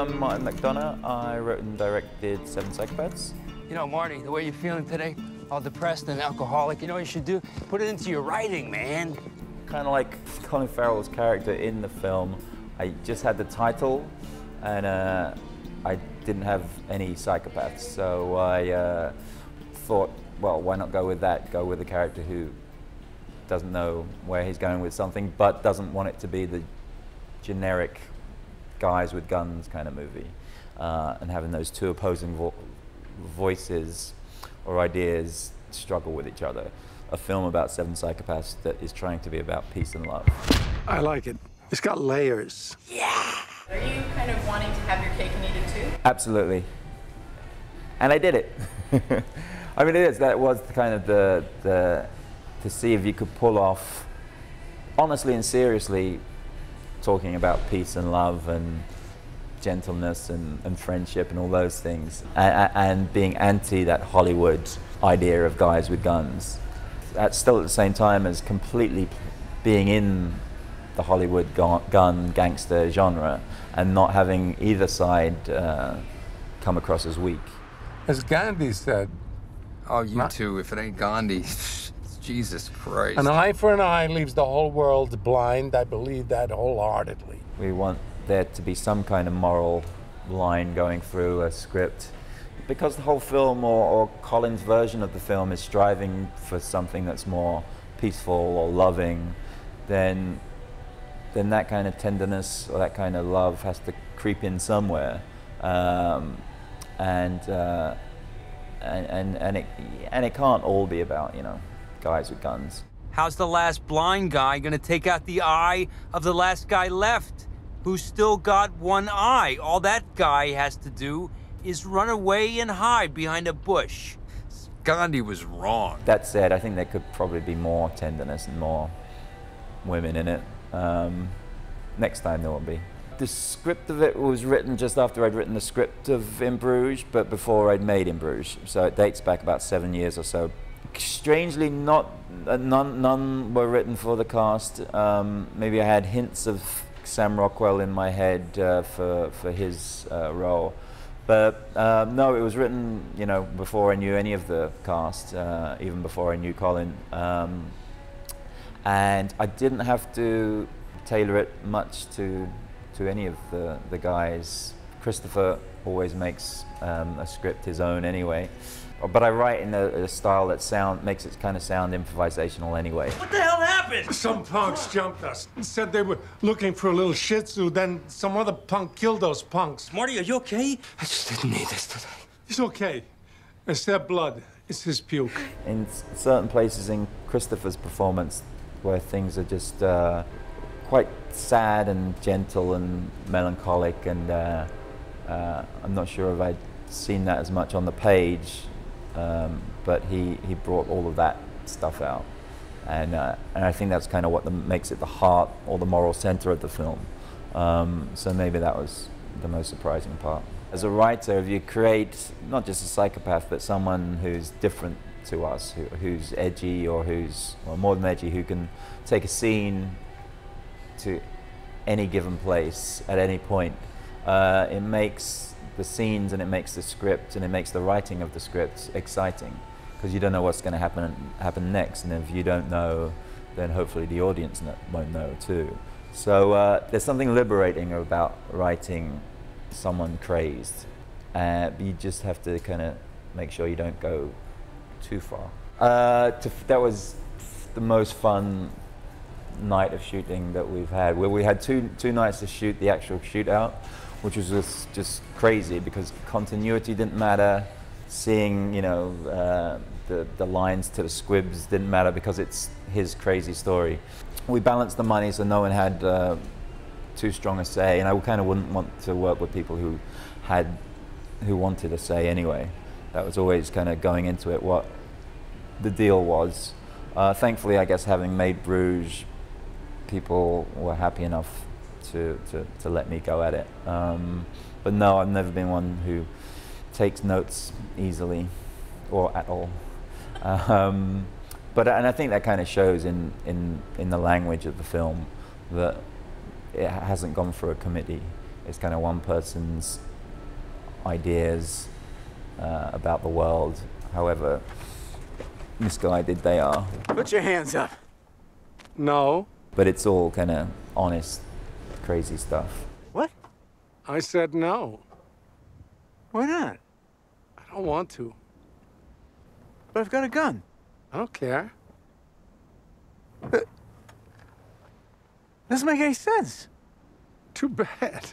I'm Martin McDonagh. I wrote and directed Seven Psychopaths. You know, Marty, the way you're feeling today, all depressed and alcoholic, you know what you should do? Put it into your writing, man. Kind of like Colin Farrell's character in the film, I just had the title, and I didn't have any psychopaths, so I thought, well, why not go with that? Go with a character who doesn't know where he's going with something, but doesn't want it to be the generic guys with guns kind of movie, and having those two opposing voices or ideas struggle with each other. A film about seven psychopaths that is trying to be about peace and love. I like it. It's got layers. Yeah! Are you kind of wanting to have your cake and eat it too? Absolutely. And I did it. I mean, that was kind of the to see if you could pull off, honestly and seriously, talking about peace and love and gentleness and friendship and all those things, and being anti that Hollywood idea of guys with guns. That's still at the same time as completely being in the Hollywood gun gangster genre and not having either side come across as weak. As Gandhi said, Oh, you too, if it ain't Gandhi. Jesus Christ. an eye for an eye leaves the whole world blind. I believe that wholeheartedly. We want there to be some kind of moral line going through a script. Because the whole film, or Colin's version of the film, is striving for something that's more peaceful or loving, then that kind of tenderness or that kind of love has to creep in somewhere. And it can't all be about, you know, guys with guns. How's the last blind guy gonna take out the eye of the last guy left, who's still got one eye? All that guy has to do is run away and hide behind a bush. Gandhi was wrong. That said, I think there could probably be more tenderness and more women in it. Next time there will be. The script of it was written just after I'd written the script of In Bruges, but before I'd made In Bruges. So it dates back about 7 years or so. Strangely, none were written for the cast. Maybe I had hints of Sam Rockwell in my head for his role. But no, it was written, you know, before I knew any of the cast, even before I knew Colin. And I didn't have to tailor it much to any of the guys. Christopher always makes a script his own anyway. But I write in a style that makes it kind of sound improvisational anyway. What the hell happened? Some punks jumped us. Said they were looking for a little shih tzu, then some other punk killed those punks. Marty, are you okay? I just didn't need this today. He's okay. It's their blood. It's his puke. In certain places in Christopher's performance where things are just quite sad and gentle and melancholic, and I'm not sure if I'd seen that as much on the page, but he brought all of that stuff out, and I think that's kind of what makes it the heart or the moral center of the film. So maybe that was the most surprising part. As a writer, if you create not just a psychopath, but someone who's different to us, who's edgy, or who's, well, more than edgy, who can take a scene to any given place at any point, it makes the scenes and it makes the script and it makes the writing of the script exciting, because you don't know what's going to happen next, and if you don't know, then hopefully the audience won't know too. So there's something liberating about writing someone crazed, but you just have to kind of make sure you don't go too far. That was the most fun night of shooting that we've had, where we had two nights to shoot the actual shootout, which was just crazy because continuity didn't matter. Seeing, you know, the lines to the squibs didn't matter because it's his crazy story. We balanced the money so no one had too strong a say, and I kind of wouldn't want to work with people who wanted a say anyway. That was always kind of going into it what the deal was. Thankfully, I guess, having made Bruges, people were happy enough to let me go at it. But no, I've never been one who takes notes easily or at all. And I think that kind of shows in the language of the film, that it hasn't gone through a committee. It's kind of one person's ideas about the world, however misguided they are. Put your hands up. No, But it's all kind of honest, crazy stuff. What? I said no. Why not? I don't want to. But I've got a gun. I don't care. Doesn't make any sense. Too bad.